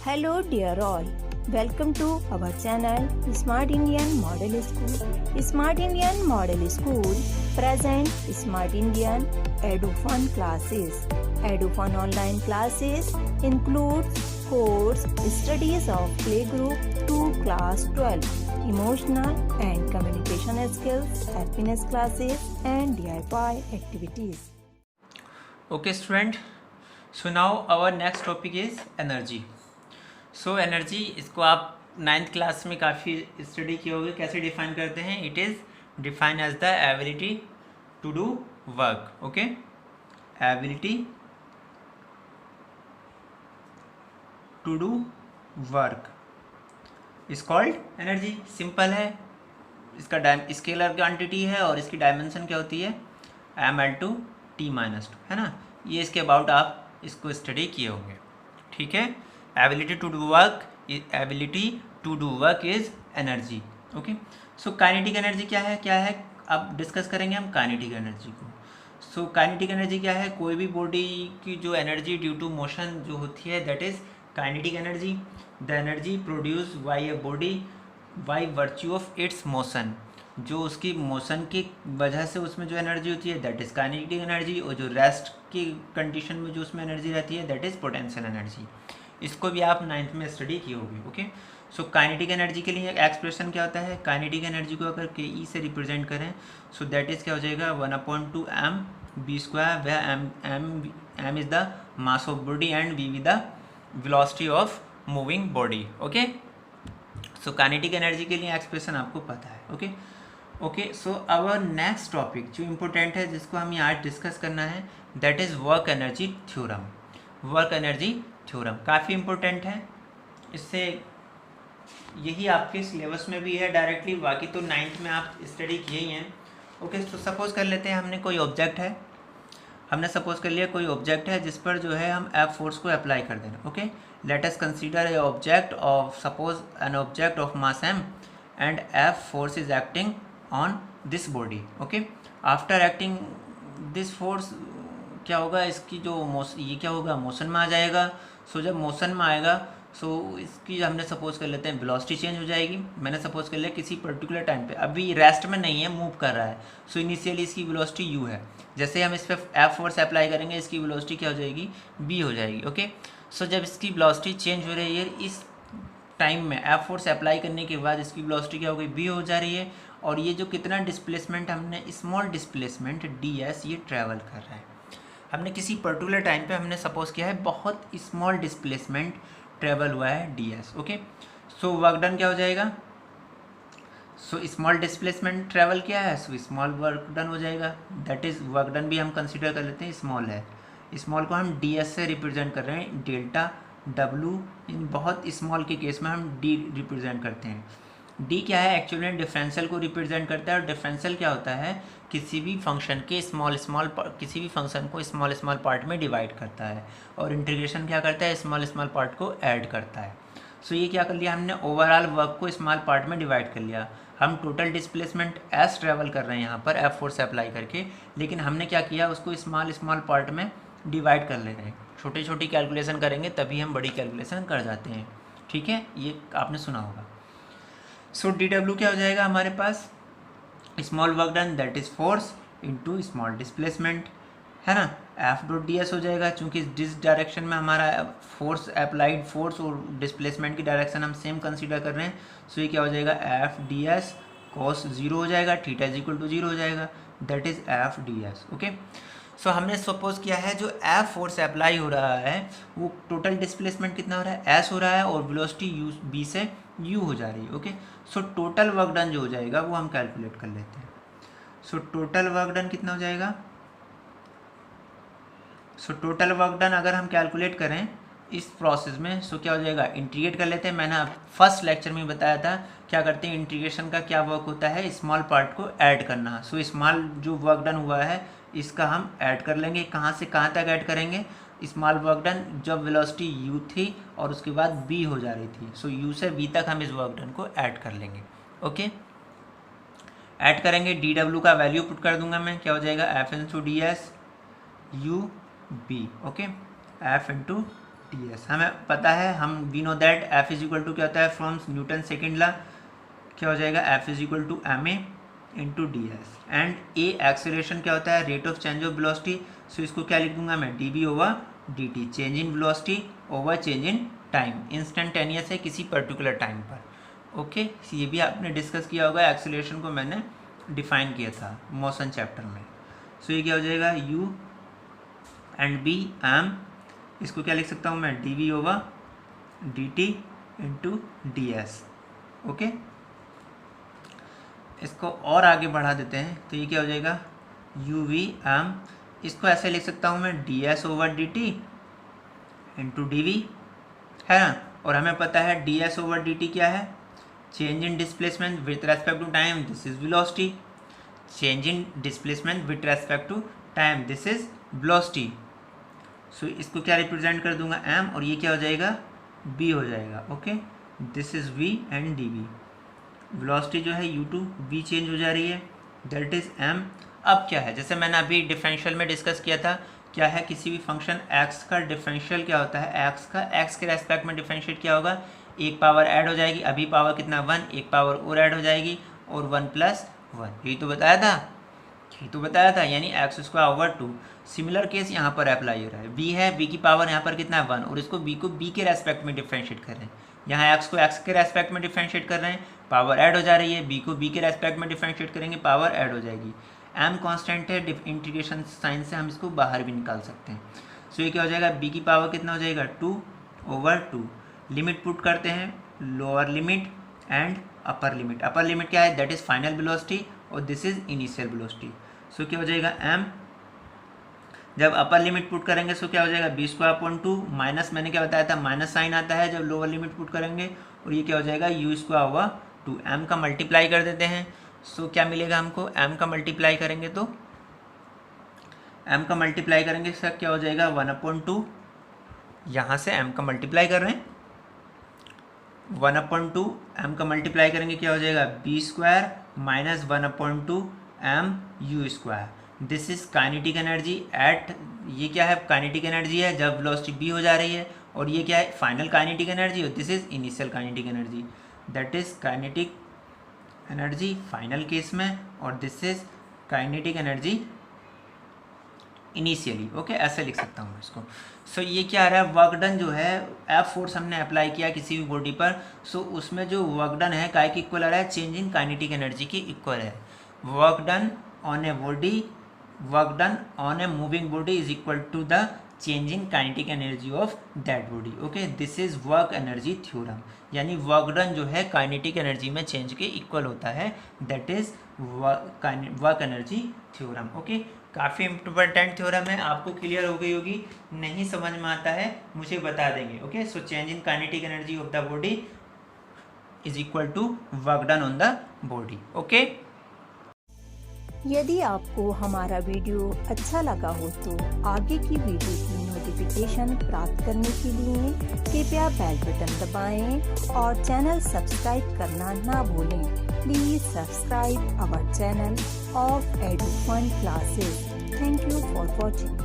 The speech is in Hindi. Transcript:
Hello dear all, welcome to our channel Smart Indian Model School. Smart Indian Model School present Smart Indian EduFun classes. EduFun online classes includes course studies of playgroup to class 12, emotional and communication skills, happiness classes and DIY activities. Okay student, so now our next topic is energy. So energy इसको आप 9th क्लास में काफ़ी स्टडी किए होंगे. कैसे डिफाइन करते हैं? It is define as the ability to do work. Okay, ability to do work is called energy. Simple है, इसका स्केलर क्वांटिटी है और इसकी डायमेंशन क्या होती है? ml/t-2 है ना. ये इसके अबाउट आप इसको स्टडी किए होंगे. ठीक है, ability to do work is energy. Okay, so kinetic energy क्या है अब डिस्कस करेंगे हम काइनेटिक एनर्जी को. सो काइनेटिक एनर्जी क्या है? कोई भी बॉडी की जो एनर्जी ड्यू टू मोशन जो होती है that is kinetic energy. The energy produce by a body by virtue of its motion. जो उसकी मोशन की वजह से उसमें जो एनर्जी होती है दैट इज काइनेटिक एनर्जी, और जो रेस्ट की कंडीशन में जो उसमें एनर्जी रहती है दैट इज पोटेंशियल एनर्जी. इसको भी आप 9th में स्टडी किए होगी. ओके, सो काइनेटिक एनर्जी के लिए एक्सप्रेशन क्या होता है? काइनेटिक एनर्जी को अगर के ई से रिप्रेजेंट करें सो दैट इज़ क्या हो जाएगा? 1/2 mv², वह m is the mass of body and v with the velocity of moving body. Okay, so kinetic energy के लिए एक्सप्रेशन आपको पता है. Okay, so our next topic जो इम्पोर्टेंट है जिसको हमें आज डिस्कस करना है that is work energy theorem. Work energy theorem काफ़ी इम्पोर्टेंट है. इससे यही आपके सिलेबस में भी है डायरेक्टली, बाकी तो 9th में आप स्टडी किए ही हैं. ओके, तो सपोज़ कर लेते हैं हमने कोई ऑब्जेक्ट है, हमने सपोज़ कर लिया कोई ऑब्जेक्ट है जिस पर जो है हम एफ फोर्स को अप्लाई कर देना. Okay, let us consider a object of suppose an object of mass m and F force is acting on this body. Okay, after acting this force क्या होगा? इसकी जो ये क्या होगा? मोशन में आ जाएगा. सो जब मोशन में आएगा सो इसकी हमने सपोज कर लेते हैं वेलोसिटी चेंज हो जाएगी. मैंने सपोज कर लिया किसी पर्टिकुलर टाइम पे, अभी रेस्ट में नहीं है, मूव कर रहा है. सो इनिशियली इसकी वेलोसिटी u है. जैसे हम इस पर एफ फोर्स अप्लाई करेंगे इसकी वेलोसिटी क्या हो जाएगी? b हो जाएगी. ओके, सो जब इसकी वेलोसिटी चेंज हो रही है इस टाइम में एफ फोर्स अप्लाई करने के बाद इसकी वेलोसिटी क्या हो गई? b हो जा रही है. और ये जो कितना डिस्प्लेसमेंट हमने स्मॉल डिस्प्लेसमेंट ds ये ट्रैवल कर रहा है. हमने किसी पर्टिकुलर टाइम पे हमने सपोज किया है बहुत स्मॉल डिस्प्लेसमेंट ट्रेवल हुआ है ds. Okay, so work done क्या हो जाएगा? सो स्मॉल डिस्प्लेसमेंट ट्रेवल किया है सो स्मॉल वर्क डन हो जाएगा. दैट इज़ वर्क डन भी हम कंसिडर कर लेते हैं स्मॉल है. स्मॉल को हम ds से रिप्रेजेंट कर रहे हैं. डेल्टा w इन बहुत स्मॉल के केस में हम d रिप्रेजेंट करते हैं. d क्या है? एक्चुअली डिफरेंशियल को रिप्रेजेंट करता है. और डिफरेंशियल क्या होता है? किसी भी फंक्शन के किसी भी फंक्शन को स्मॉल पार्ट में डिवाइड करता है. और इंटीग्रेशन क्या करता है? स्मॉल पार्ट को ऐड करता है. सो ये क्या कर लिया हमने? ओवरऑल वर्क को स्मॉल पार्ट में डिवाइड कर लिया. हम टोटल डिस्प्लेसमेंट s ट्रेवल कर रहे हैं यहाँ पर एफ फोर्स अप्लाई करके, लेकिन हमने क्या किया? उसको स्मॉल पार्ट में डिवाइड कर ले रहे हैं. छोटी छोटी कैलकुलेशन करेंगे तभी हम बड़ी कैलकुलेशन कर जाते हैं. ठीक है, ये आपने सुना होगा. सो dw क्या हो जाएगा हमारे पास? Small work done that is force into small displacement है ना. f.ds हो जाएगा क्योंकि जिस डायरेक्शन में हमारा फोर्स अप्लाइड फोर्स और डिस्प्लेसमेंट की डायरेक्शन हम सेम कंसीडर कर रहे हैं. सो ये क्या हो जाएगा? f.ds cos 0 हो जाएगा, थीटा इज इक्वल टू 0 हो जाएगा. That is f.ds. ओके, सो हमने सपोज किया है जो एफ फोर्स अप्लाई हो रहा है वो टोटल डिस्प्लेसमेंट कितना हो रहा है? s हो रहा है और वेलोसिटी b से u हो जा रही है. Okay, so total work done जो हो जाएगा वो हम कैलकुलेट कर लेते हैं. सो टोटल वर्क डन कितना हो जाएगा? सो टोटल वर्क डन अगर हम कैलकुलेट करें इस प्रोसेस में सो क्या हो जाएगा? इंटीग्रेट कर लेते हैं. मैंने फर्स्ट लेक्चर में बताया था क्या करते हैं इंटीग्रेशन का क्या वर्क होता है? स्मॉल पार्ट को ऐड करना. सो स्मॉल जो वर्क डन हुआ है इसका हम ऐड कर लेंगे. कहाँ से कहाँ तक ऐड करेंगे? स्मॉल वर्क डन जब वेलोसिटी u थी और उसके बाद b हो जा रही थी. सो u से v तक हम इस वर्क डन को ऐड कर लेंगे. ओके, ऐड करेंगे. dw का वैल्यू पुट कर दूंगा मैं. क्या हो जाएगा? f into ds u b. Okay, f into D S. हमें पता है, हम we know that F is equal to क्या होता है फ्रॉम न्यूटन सेकेंड लॉ, क्या हो जाएगा F is equal to M A into D S. And A acceleration क्या होता है, rate of change of velocity. So इसको क्या लिख दूंगा मैं, D B over D T, change in velocity over change in time, instantaneous है किसी पर्टिकुलर टाइम पर। ओके, ये भी आपने डिस्कस किया होगा, एक्सेलरेशन को मैंने डिफाइन किया था मोशन चैप्टर में। सो ये क्या हो जाएगा, यू एंड बी एम, इसको क्या लिख सकता हूँ मैं, D V over D T into D S. Okay, इसको और आगे बढ़ा देते हैं तो ये क्या हो जाएगा, यू वी एम, इसको ऐसे लिख सकता हूँ मैं, D S over D T into D V, है ना। और हमें पता है D S over D T क्या है, change in displacement with respect to time, this is velocity. Change in displacement with respect to time, this is velocity. So इसको क्या रिप्रेजेंट कर दूंगा, एम, और ये क्या हो जाएगा, बी हो जाएगा। Okay, this is V and D V. Velocity जो है u2 v चेंज हो जा रही है, दैट इज m। अब क्या है, जैसे मैंने अभी डिफरेंशियल में डिस्कस किया था, क्या है किसी भी फंक्शन x का डिफरेंशियल क्या होता है, x के रेस्पेक्ट में डिफरेंशिएट क्या होगा, एक पावर ऐड हो जाएगी, अभी पावर कितना 1, एक पावर और ऐड हो जाएगी और 1 + 1, यही तो बताया था, यानी x² ओवर 2। सिमिलर केस यहाँ पर अप्लाई हो रहा है, b है, b की पावर यहाँ पर कितना है 1, और इसको b को b के रेस्पेक्ट में डिफरेंशिएट कर रहे हैं, यहाँ x को x के रेस्पेक्ट में डिफरेंशिएट कर रहे हैं, पावर ऐड हो जा रही है, b को b के रेस्पेक्ट में डिफरेंशिएट करेंगे, पावर ऐड हो जाएगी। m कांस्टेंट है, इंटीग्रेशन साइन से हम इसको बाहर भी निकाल सकते हैं। सो ये क्या हो जाएगा, b की पावर कितना हो जाएगा 2 ओवर 2। लिमिट पुट करते हैं, lower limit and upper limit. Upper limit क्या है, दैट इज फाइनल वेलोसिटी और दिस इज इनिशियल वेलोसिटी। सो क्या हो जाएगा m, जब अपर लिमिट पुट करेंगे सो क्या हो जाएगा, b²/2 माइनस, मैंने क्या बताया था माइनस साइन आता है जब लोअर लिमिट पुट करेंगे, और ये क्या हो जाएगा u²/2। m का मल्टीप्लाई कर देते हैं, सो क्या मिलेगा हमको, m का मल्टीप्लाई करेंगे तो सर क्या हो जाएगा 1/2, यहाँ से m का मल्टीप्लाई कर रहे हैं 1/2, m का मल्टीप्लाई करेंगे क्या हो जाएगा b² minus 1/2 m u²। This is kinetic energy at, ये क्या है, काइनेटिक एनर्जी है जब वेलोसिटी b हो जा रही है, और ये क्या है, फाइनल काइनेटिक एनर्जी, और this is initial kinetic energy, that is kinetic energy final case में, और this is kinetic energy initially. Okay, ऐसे लिख सकता हूँ इसको। सो ये क्या आ रहा है, वर्क डन जो है, एफ फोर्स हमने अप्लाई किया किसी भी बॉडी पर, सो उसमें जो वर्क डन है काय के इक्वल आ रहा है, चेंज इन काइनेटिक एनर्जी के इक्वल है। Work done on a body, work done on a moving body is equal to the change in kinetic energy of that body. Okay, this is work energy theorem, यानी वर्क डन जो है काइनेटिक एनर्जी में चेंज के इक्वल होता है, that is work energy theorem. Okay, काफ़ी इम्पोर्टेंट थ्योरम है, आपको क्लियर हो गई होगी, नहीं समझ में आता है मुझे बता देंगे। Okay, so change in kinetic energy of the body is equal to work done on the body. Okay, यदि आपको हमारा वीडियो अच्छा लगा हो तो आगे की वीडियो की नोटिफिकेशन प्राप्त करने के लिए कृपया बेल बटन दबाएं और चैनल सब्सक्राइब करना ना भूलें। Please subscribe our channel of Edufun classes. Thank you for watching.